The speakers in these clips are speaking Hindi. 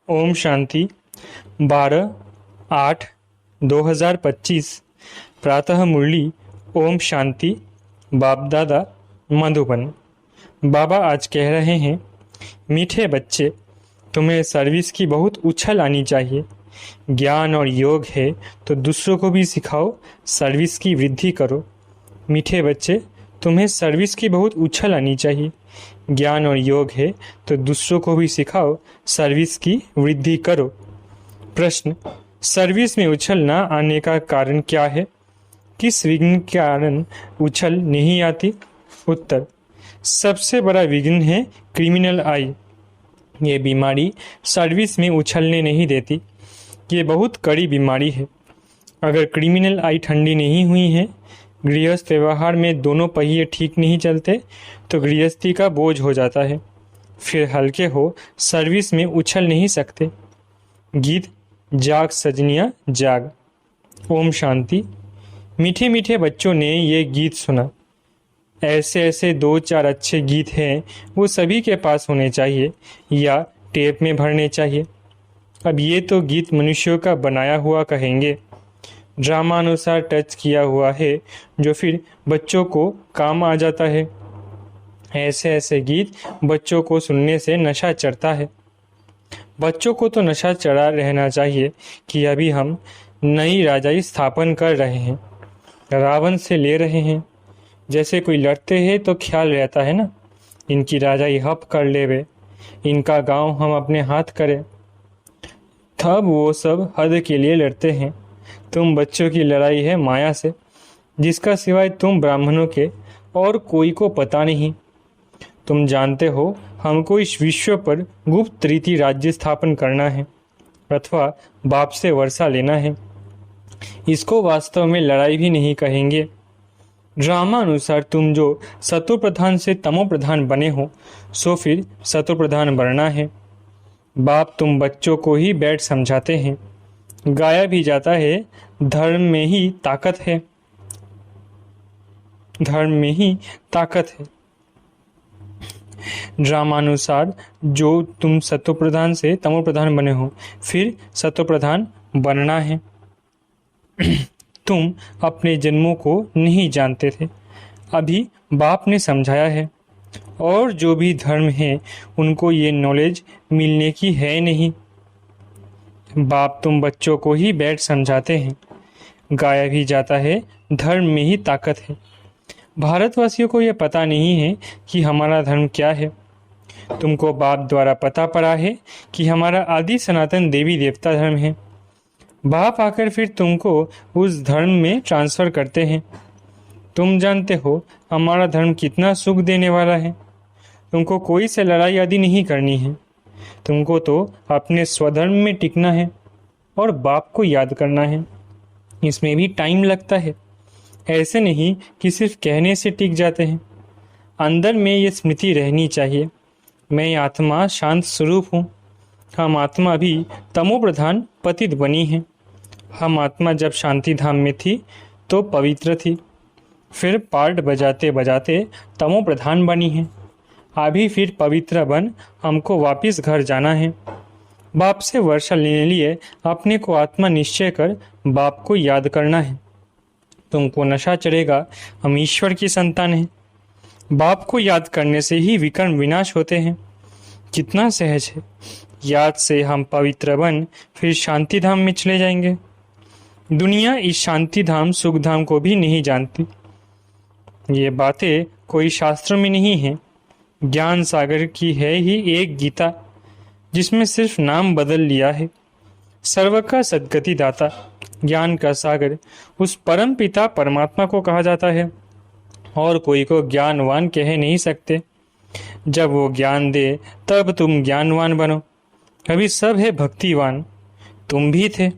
ओम शांति 12/8/2025 प्रातः मुरली। ओम शांति। बाप दादा मधुबन। बाबा आज कह रहे हैं, मीठे बच्चे, तुम्हें सर्विस की बहुत उछल आनी चाहिए। ज्ञान और योग है तो दूसरों को भी सिखाओ, सर्विस की वृद्धि करो। मीठे बच्चे, तुम्हें सर्विस की बहुत उछल आनी चाहिए। ज्ञान और योग है तो दूसरों को भी सिखाओ, सर्विस की वृद्धि करो। प्रश्न, सर्विस में उछल ना आने का कारण क्या है? किस विघ्न के कारण उछल नहीं आती? उत्तर, सबसे बड़ा विघ्न है क्रिमिनल आई। ये बीमारी सर्विस में उछलने नहीं देती। ये बहुत कड़ी बीमारी है। अगर क्रिमिनल आई ठंडी नहीं हुई है, गृहस्थ व्यवहार में दोनों पहिए ठीक नहीं चलते, तो गृहस्थी का बोझ हो जाता है। फिर हल्के हो, सर्विस में उछल नहीं सकते। गीत जाग सजनिया जाग। ओम शांति। मीठे मीठे बच्चों ने ये गीत सुना। ऐसे ऐसे 2-4 अच्छे गीत हैं, वो सभी के पास होने चाहिए या टेप में भरने चाहिए। अब ये तो गीत मनुष्यों का बनाया हुआ कहेंगे, ड्रामानुसार टच किया हुआ है, जो फिर बच्चों को काम आ जाता है। ऐसे ऐसे गीत बच्चों को सुनने से नशा चढ़ता है। बच्चों को तो नशा चढ़ा रहना चाहिए कि अभी हम नई राजाई स्थापन कर रहे हैं, रावण से ले रहे हैं। जैसे कोई लड़ते हैं तो ख्याल रहता है ना, इनकी राजाई हप कर लेवे, इनका गांव हम अपने हाथ करें। तब वो सब हद के लिए लड़ते हैं। तुम बच्चों की लड़ाई है माया से, जिसका सिवाय तुम ब्राह्मणों के और कोई को पता नहीं। तुम जानते हो हमको इस विश्व पर गुप्त रीति राज्य स्थापन करना है अथवा बाप से वर्षा लेना है। इसको वास्तव में लड़ाई भी नहीं कहेंगे। ड्रामा अनुसार तुम जो सतो प्रधान से तमो प्रधान बने हो, सो फिर सतो प्रधान बनना है। बाप तुम बच्चों को ही बैठ समझाते हैं। गाया भी जाता है, धर्म में ही ताकत है, धर्म में ही ताकत है। ड्रामानुसार जो तुम सतो प्रधान से तमो प्रधान बने हो, फिर सतो प्रधान बनना है। तुम अपने जन्मों को नहीं जानते थे, अभी बाप ने समझाया है। और जो भी धर्म है उनको ये नॉलेज मिलने की है नहीं। बाप तुम बच्चों को ही बैठ समझाते हैं। गाया भी जाता है, धर्म में ही ताकत है। भारतवासियों को यह पता नहीं है कि हमारा धर्म क्या है। तुमको बाप द्वारा पता पड़ा है कि हमारा आदि सनातन देवी देवता धर्म है। बाप आकर फिर तुमको उस धर्म में ट्रांसफर करते हैं। तुम जानते हो हमारा धर्म कितना सुख देने वाला है। तुमको कोई से लड़ाई आदि नहीं करनी है। तुमको तो अपने स्वधर्म में टिकना है और बाप को याद करना है। इसमें भी टाइम लगता है, ऐसे नहीं कि सिर्फ कहने से टिक जाते हैं। अंदर में ये स्मृति रहनी चाहिए, मैं आत्मा शांत स्वरूप हूँ। हम आत्मा भी तमो प्रधान पतित बनी है। हम आत्मा जब शांति धाम में थी तो पवित्र थी, फिर पार्ट बजाते बजाते तमो प्रधान बनी है। अभी फिर पवित्र बन हमको वापिस घर जाना है। बाप से वर्षा लेने लिए अपने को आत्मा निश्चय कर बाप को याद करना है। तुमको नशा चढ़ेगा, हम ईश्वर की संतान हैं। बाप को याद करने से ही विकर्म विनाश होते हैं। कितना सहज है। याद से हम पवित्र बन फिर शांति धाम में चले जाएंगे। दुनिया इस शांति धाम सुख धाम को भी नहीं जानती। ये बातें कोई शास्त्र में नहीं है। ज्ञान सागर की है ही एक गीता, जिसमें सिर्फ नाम बदल लिया है। सर्व का सद्गति दाता, ज्ञान का सागर उस परम पिता परमात्मा को कहा जाता है और कोई को ज्ञानवान कह नहीं सकते। जब वो ज्ञान दे तब तुम ज्ञानवान बनो। अभी सब है भक्तिवान, तुम भी थे,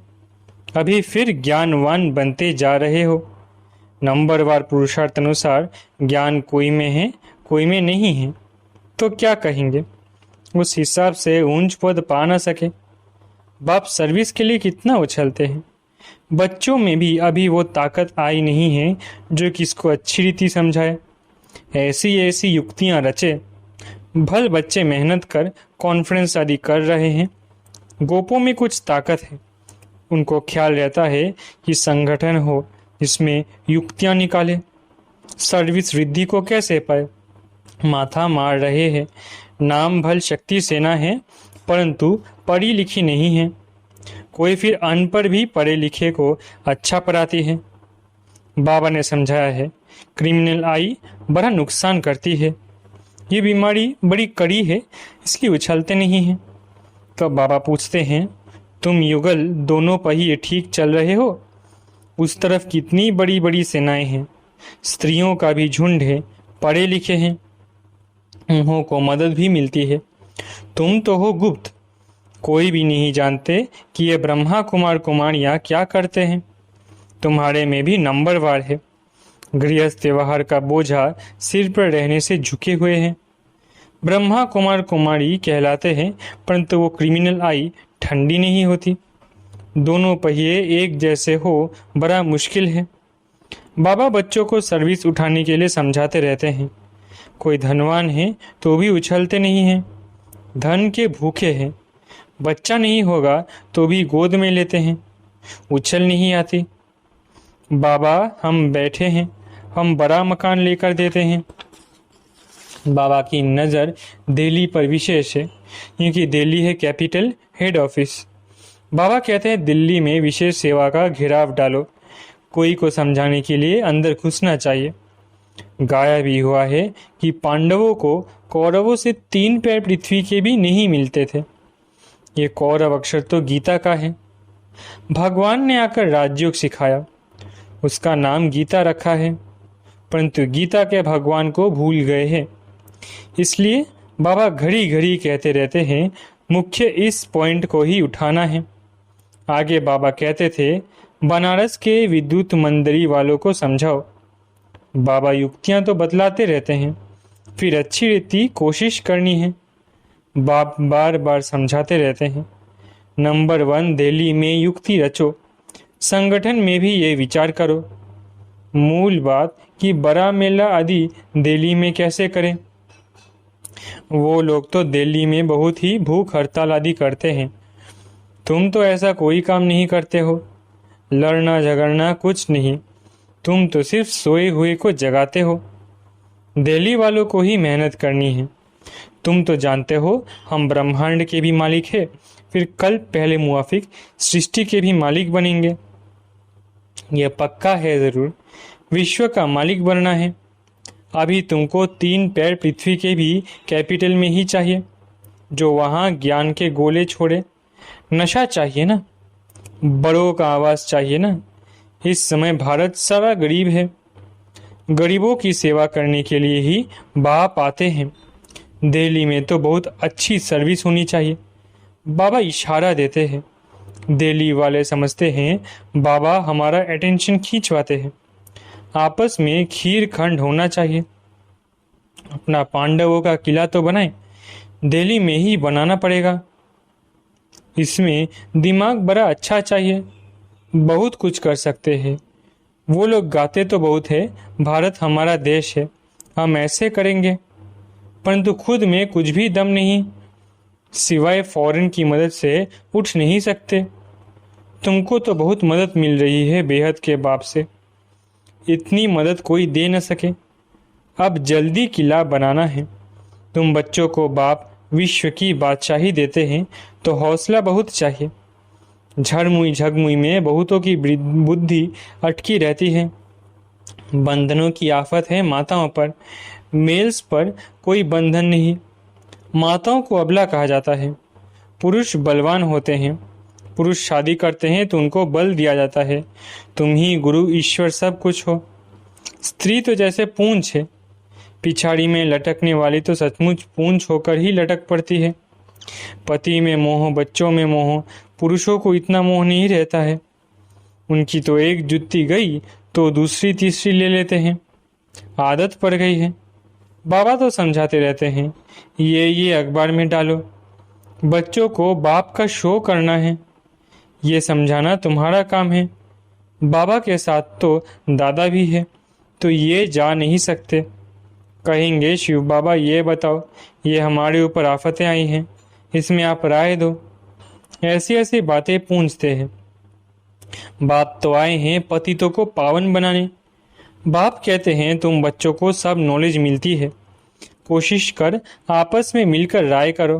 अभी फिर ज्ञानवान बनते जा रहे हो। नंबरवार पुरुषार्थ अनुसार ज्ञान कोई में है कोई में नहीं है, तो क्या कहेंगे। उस हिसाब से ऊंच पद पा ना सके। बाप सर्विस के लिए कितना उछलते हैं। बच्चों में भी अभी वो ताकत आई नहीं है जो किसको अच्छी रीति समझाए। ऐसी ऐसी युक्तियां रचे। भल बच्चे मेहनत कर कॉन्फ्रेंस आदि कर रहे हैं। गोपों में कुछ ताकत है। उनको ख्याल रहता है कि संगठन हो जिसमें युक्तियां निकाले, सर्विस रिद्धि को कैसे पाए। माथा मार रहे हैं। नाम भल शक्ति सेना है, परंतु पढ़ी लिखी नहीं है। कोई फिर अनपढ़ भी पढ़े लिखे को अच्छा पढ़ाती है। बाबा ने समझाया है, क्रिमिनल आई बड़ा नुकसान करती है। ये बीमारी बड़ी कड़ी है, इसलिए उछलते नहीं हैं। तो बाबा पूछते हैं, तुम युगल दोनों पहिए ठीक चल रहे हो? उस तरफ कितनी बड़ी बड़ी सेनाएं हैं, स्त्रियों का भी झुंड है, पढ़े लिखे हैं, उन्हों को मदद भी मिलती है। तुम तो हो गुप्त, कोई भी नहीं जानते कि ये ब्रह्मा कुमार कुमारियाँ क्या करते हैं। तुम्हारे में भी नंबरवार है। गृहस्थ व्यवहार का बोझा सिर पर रहने से झुके हुए हैं। ब्रह्मा कुमार कुमारी कहलाते हैं, परंतु वो क्रिमिनल आई ठंडी नहीं होती। दोनों पहिए एक जैसे हो बड़ा मुश्किल है। बाबा बच्चों को सर्विस उठाने के लिए समझाते रहते हैं। कोई धनवान है तो भी उछलते नहीं हैं, धन के भूखे हैं। बच्चा नहीं होगा तो भी गोद में लेते हैं, उछल नहीं आती। बाबा हम बैठे हैं, हम बड़ा मकान लेकर देते हैं। बाबा की नज़र दिल्ली पर विशेष है, क्योंकि दिल्ली है कैपिटल हेड ऑफिस। बाबा कहते हैं दिल्ली में विशेष सेवा का घेराव डालो। कोई को समझाने के लिए अंदर घुसना चाहिए। गाया भी हुआ है कि पांडवों को कौरवों से 3 पैर पृथ्वी के भी नहीं मिलते थे। ये कौरव अक्षर तो गीता का है। भगवान ने आकर राजयोग सिखाया, उसका नाम गीता रखा है, परंतु गीता के भगवान को भूल गए हैं। इसलिए बाबा घड़ी घड़ी कहते रहते हैं, मुख्य इस पॉइंट को ही उठाना है। आगे बाबा कहते थे, बनारस के विद्युत मंदिरी वालों को समझाओ। बाबा युक्तियां तो बतलाते रहते हैं, फिर अच्छी रीति कोशिश करनी है। बाप बार बार समझाते रहते हैं, नंबर 1 दिल्ली में युक्ति रचो, संगठन में भी ये विचार करो। मूल बात कि बड़ा मेला आदि दिल्ली में कैसे करें। वो लोग तो दिल्ली में बहुत ही भूख हड़ताल आदि करते हैं, तुम तो ऐसा कोई काम नहीं करते हो। लड़ना झगड़ना कुछ नहीं, तुम तो सिर्फ सोए हुए को जगाते हो। दिल्ली वालों को ही मेहनत करनी है। तुम तो जानते हो हम ब्रह्मांड के भी मालिक है, फिर कल पहले मुआफिक सृष्टि के भी मालिक बनेंगे। यह पक्का है, जरूर विश्व का मालिक बनना है। अभी तुमको 3 पैर पृथ्वी के भी कैपिटल में ही चाहिए, जो वहाँ ज्ञान के गोले छोड़े। नशा चाहिए ना, बड़ों का आवाज चाहिए ना। इस समय भारत सारा गरीब है, गरीबों की सेवा करने के लिए ही बाप आते हैं। दिल्ली में तो बहुत अच्छी सर्विस होनी चाहिए। बाबा इशारा देते हैं, दिल्ली वाले समझते हैं बाबा हमारा अटेंशन खींचवाते हैं। आपस में खीर खंड होना चाहिए। अपना पांडवों का किला तो बनाए, दिल्ली में ही बनाना पड़ेगा। इसमें दिमाग बड़ा अच्छा चाहिए, बहुत कुछ कर सकते हैं। वो लोग गाते तो बहुत है, भारत हमारा देश है, हम ऐसे करेंगे, परंतु खुद में कुछ भी दम नहीं, सिवाय फॉरेन की मदद से उठ नहीं सकते। तुमको तो बहुत मदद मिल रही है बेहद के बाप से, इतनी मदद कोई दे न सके। अब जल्दी किला बनाना है। तुम बच्चों को बाप विश्व की बादशाही देते हैं तो हौसला बहुत चाहिए। झड़मुई झगमुई में बहुतों की बुद्धि अटकी रहती है। बंधनों की आफत है माताओं पर, मेल्स पर कोई बंधन नहीं। माताओं को अबला कहा जाता है। पुरुष बलवान होते हैं, पुरुष शादी करते हैं तो उनको बल दिया जाता है। तुम ही गुरु ईश्वर सब कुछ हो। स्त्री तो जैसे पूंछ है, पिछाड़ी में लटकने वाली तो सचमुच पूंछ होकर ही लटक पड़ती है। पति में मोह, बच्चों में मोह, पुरुषों को इतना मोह नहीं रहता है। उनकी तो एक जुत्ती गई तो दूसरी तीसरी ले लेते हैं, आदत पड़ गई है। बाबा तो समझाते रहते हैं, ये अखबार में डालो, बच्चों को बाप का शो करना है, ये समझाना तुम्हारा काम है। बाबा के साथ तो दादा भी है, तो ये जा नहीं सकते। कहेंगे शिव बाबा ये बताओ, ये हमारे ऊपर आफतें आई हैं, इसमें आप राय दो। ऐसी ऐसी बातें पूछते हैं। बाप तो आए हैं पतितों को पावन बनाने। बाप कहते हैं तुम बच्चों को सब नॉलेज मिलती है, कोशिश कर आपस में मिलकर राय करो।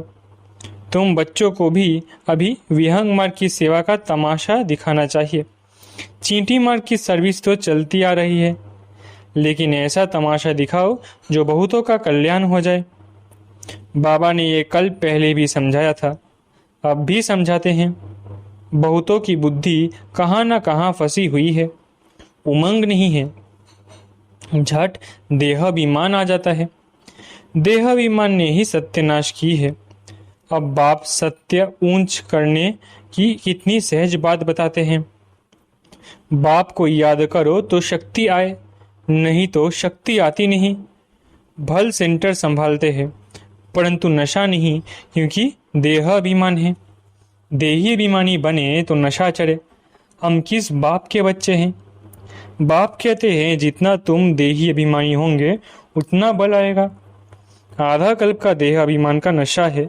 तुम बच्चों को भी अभी विहंग मार्ग की सेवा का तमाशा दिखाना चाहिए। चींटी मार्ग की सर्विस तो चलती आ रही है, लेकिन ऐसा तमाशा दिखाओ जो बहुतों का कल्याण हो जाए। बाबा ने ये कल पहले भी समझाया था, अब भी समझाते हैं। बहुतों की बुद्धि कहाँ न कहाँ फंसी हुई है, उमंग नहीं है। झट देहाभिमान आ जाता है। देहाभिमान ने ही सत्यानाश की है। अब बाप सत्य ऊंच करने की कितनी सहज बात बताते हैं। बाप को याद करो तो शक्ति आए, नहीं तो शक्ति आती नहीं। भल सेंटर संभालते हैं, परंतु नशा नहीं, क्योंकि देहाभिमान है। देही अभिमानी बने तो नशा चढ़े। हम किस बाप के बच्चे हैं? बाप कहते हैं जितना तुम देही अभिमानी होंगे उतना बल आएगा। आधा कल्प का देह अभिमान का नशा है,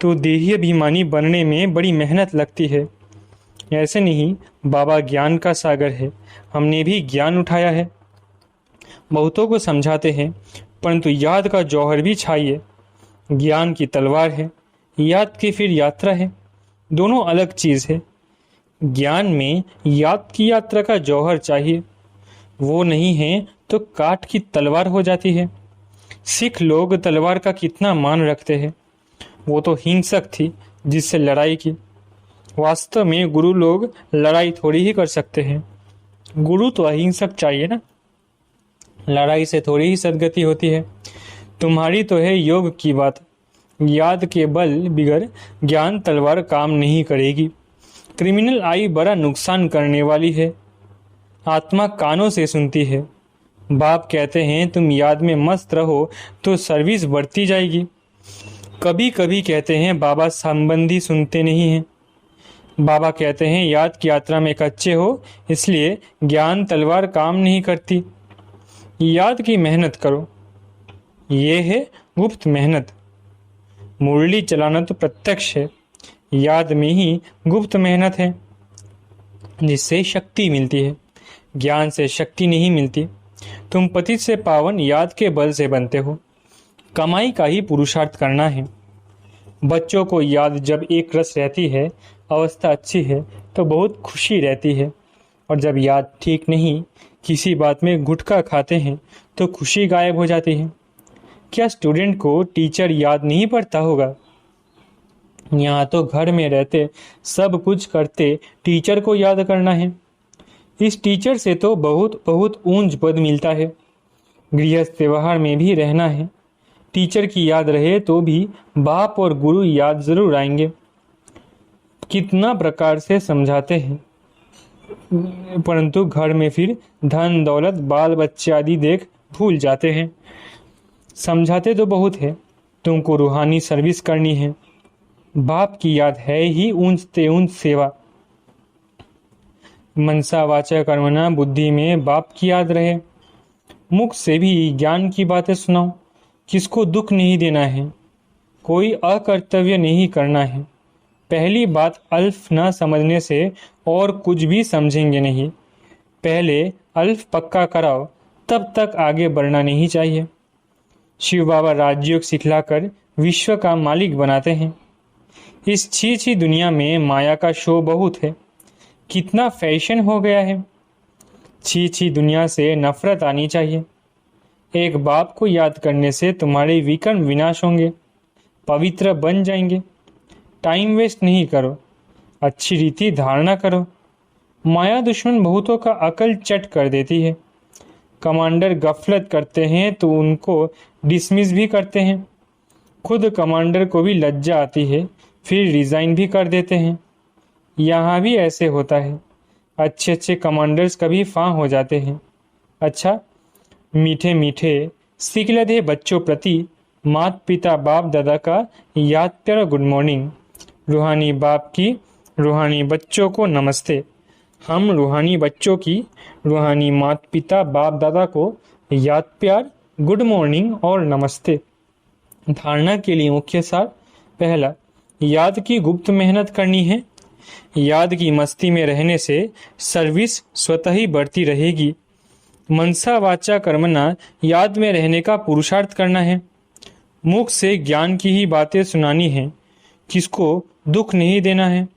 तो देही अभिमानी बनने में बड़ी मेहनत लगती है। ऐसे नहीं, बाबा ज्ञान का सागर है, हमने भी ज्ञान उठाया है। बहुतों को समझाते हैं, परंतु याद का जौहर भी चाहिए। ज्ञान की तलवार है, याद की फिर यात्रा है, दोनों अलग चीज है। ज्ञान में याद की यात्रा का जौहर चाहिए, वो नहीं है तो काट की तलवार हो जाती है। सिख लोग तलवार का कितना मान रखते हैं, वो तो हिंसक थी जिससे लड़ाई की। वास्तव में गुरु लोग लड़ाई थोड़ी ही कर सकते हैं। गुरु तो अहिंसक चाहिए ना। लड़ाई से थोड़ी ही सद्गति होती है। तुम्हारी तो है योग की बात। याद के बल बिगर ज्ञान तलवार काम नहीं करेगी। क्रिमिनल आई बड़ा नुकसान करने वाली है। आत्मा कानों से सुनती है। बाप कहते हैं तुम याद में मस्त रहो तो सर्विस बढ़ती जाएगी। कभी कभी कहते हैं बाबा संबंधी सुनते नहीं हैं। बाबा कहते हैं याद की यात्रा में कच्चे हो इसलिए ज्ञान तलवार काम नहीं करती। याद की मेहनत करो। ये है गुप्त मेहनत। मुरली चलाना तो प्रत्यक्ष है। याद में ही गुप्त मेहनत है जिससे शक्ति मिलती है। ज्ञान से शक्ति नहीं मिलती। तुम पतित से पावन याद के बल से बनते हो। कमाई का ही पुरुषार्थ करना है। बच्चों को याद जब एक रस रहती है, अवस्था अच्छी है तो बहुत खुशी रहती है, और जब याद ठीक नहीं, किसी बात में गुटखा खाते हैं तो खुशी गायब हो जाती है। क्या स्टूडेंट को टीचर याद नहीं पड़ता होगा? यहाँ तो घर में रहते सब कुछ करते टीचर को याद करना है। इस टीचर से तो बहुत बहुत ऊंच पद मिलता है। गृहस्थ व्यवहार में भी रहना है। टीचर की याद रहे तो भी बाप और गुरु याद जरूर आएंगे। कितना प्रकार से समझाते हैं, परंतु घर में फिर धन दौलत बाल बच्चे आदि देख भूल जाते हैं। समझाते तो बहुत है। तुमको रूहानी सर्विस करनी है। बाप की याद है ही ऊंचते ऊंच सेवा। मनसा वाचा कर्मणा बुद्धि में बाप की याद रहे। मुख से भी ज्ञान की बातें सुनाओ। किसको दुख नहीं देना है। कोई अकर्तव्य नहीं करना है। पहली बात अल्फ न समझने से और कुछ भी समझेंगे नहीं। पहले अल्फ पक्का कराओ, तब तक आगे बढ़ना नहीं चाहिए। शिव बाबा राजयोग सिखलाकर विश्व का मालिक बनाते हैं। इस छी दुनिया में माया का शो बहुत है। कितना फैशन हो गया है। छी दुनिया से नफरत आनी चाहिए। एक बाप को याद करने से तुम्हारे विकर्म विनाश होंगे, पवित्र बन जाएंगे। टाइम वेस्ट नहीं करो, अच्छी रीति धारणा करो। माया दुश्मन बहुतों का अकल चट कर देती है। कमांडर गफलत करते हैं तो उनको डिसमिस भी करते हैं। खुद कमांडर को भी लज्जा आती है, फिर रिजाइन भी कर देते हैं। यहाँ भी ऐसे होता है। अच्छे अच्छे कमांडर्स कभी फां हो जाते हैं। अच्छा, मीठे मीठे सिकलधे बच्चों प्रति माता पिता बाप दादा का याद प्यारा गुड मॉर्निंग। रूहानी बाप की रूहानी बच्चों को नमस्ते। हम रूहानी बच्चों की रूहानी माता पिता बाप दादा को याद प्यार गुड मॉर्निंग और नमस्ते। धारणा के लिए मुख्य सार। पहला, याद की गुप्त मेहनत करनी है। याद की मस्ती में रहने से सर्विस स्वतः ही बढ़ती रहेगी। मनसा वाचा कर्मणा याद में रहने का पुरुषार्थ करना है। मुख से ज्ञान की ही बातें सुनानी है। किसको दुख नहीं देना है।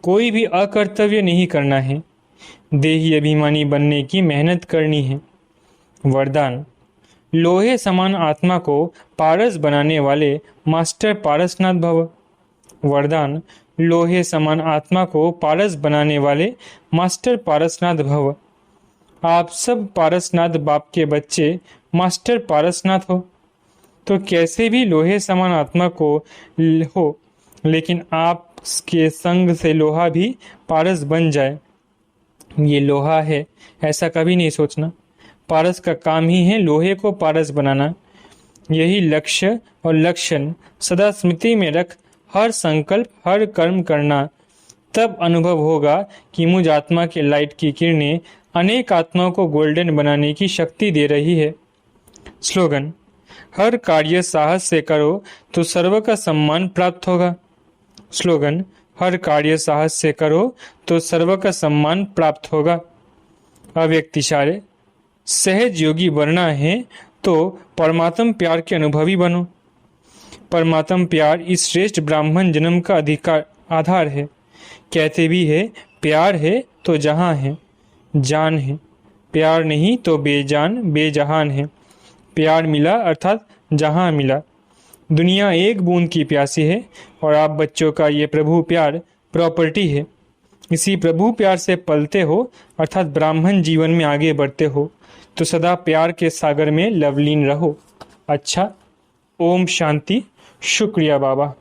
कोई भी अकर्तव्य नहीं करना है। देही अभिमानी बनने की मेहनत करनी है। वरदान, लोहे समान आत्मा को पारस बनाने वाले मास्टर पारसनाथ भव। वरदान, लोहे समान आत्मा को पारस बनाने वाले मास्टर पारसनाथ भव। आप सब पारसनाथ बाप के बच्चे मास्टर पारसनाथ हो, तो कैसे भी लोहे समान आत्मा को हो, लेकिन आपके संग से लोहा भी पारस बन जाए। ये लोहा है ऐसा कभी नहीं सोचना। पारस का काम ही है लोहे को पारस बनाना। यही लक्ष्य और लक्षण सदा स्मृति में रख हर संकल्प हर कर्म करना। तब अनुभव होगा कि मुझ आत्मा के लाइट की किरणें अनेक आत्माओं को गोल्डन बनाने की शक्ति दे रही है। स्लोगन, हर कार्य साहस से करो तो सर्व का सम्मान प्राप्त होगा। स्लोगन, हर कार्य साहस से करो तो सर्व का सम्मान प्राप्त होगा। अव्यक्त इशारे, सहज योगी बनना है तो परमात्म प्यार के अनुभवी बनो। परमात्म प्यार इस श्रेष्ठ ब्राह्मण जन्म का अधिकार आधार है। कहते भी है प्यार है तो जहां है जान है, प्यार नहीं तो बेजान बेजहान है। प्यार मिला अर्थात जहां मिला। दुनिया एक बूंद की प्यासी है और आप बच्चों का ये प्रभु प्यार प्रॉपर्टी है। इसी प्रभु प्यार से पलते हो अर्थात ब्राह्मण जीवन में आगे बढ़ते हो तो सदा प्यार के सागर में लवलीन रहो। अच्छा, ओम शांति। शुक्रिया बाबा।